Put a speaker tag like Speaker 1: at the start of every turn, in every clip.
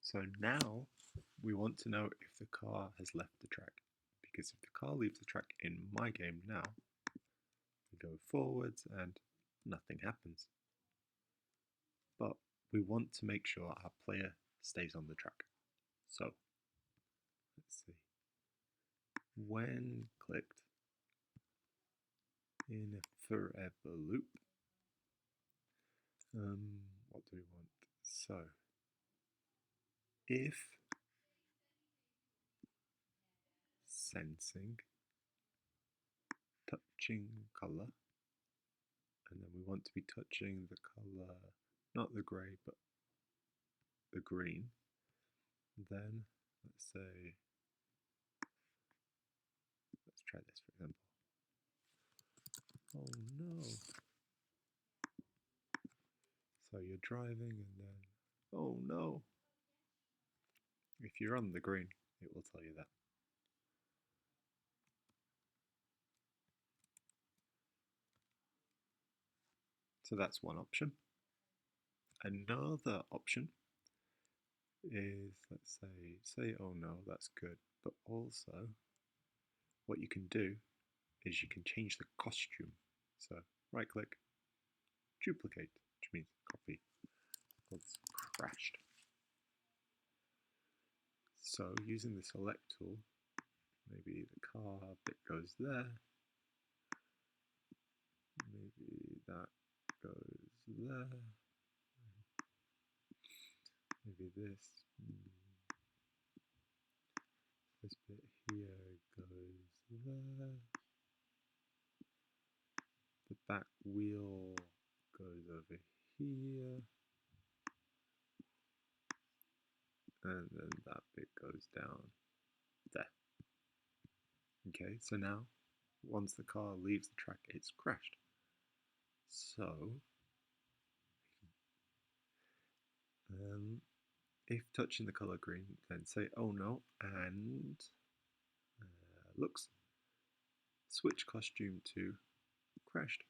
Speaker 1: So now we want to know if the car has left the track. Because if the car leaves the track in my game now, we go forwards and nothing happens. But we want to make sure our player stays on the track. So let's see. When clicked in a forever loop, what do we want? So if sensing touching color, and then we want to be touching the color, not the grey, but the green, then let's say, let's try this for example. Oh no. So you're driving and then, oh no. If you're on the green, it will tell you that. So that's one option. Another option is, let's say, oh no, that's good. But also, what you can do is you can change the costume. So right click, duplicate, which means copy. It's crashed. So using the select tool, maybe the car bit goes there. Maybe that goes there. Maybe this. This bit here goes there. The back wheel goes over here. And then that bit goes down there. Okay, so now once the car leaves the track, it's crashed. So if touching the color green, then say oh no, and looks, switch costume to crashed.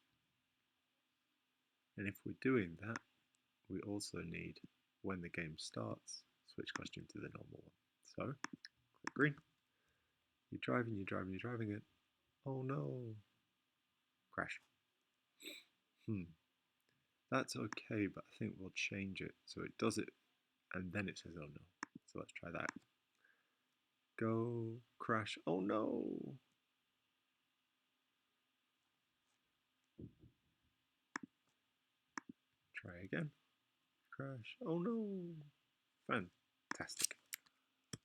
Speaker 1: And if we're doing that, we also need, when the game starts, switch costume to the normal one. So click green. You're driving it. Oh no, crash. That's okay, but I think we'll change it so it does it and then it says oh no. So let's try that. Go, crash, oh no. Try again. Crash, oh no. Fantastic.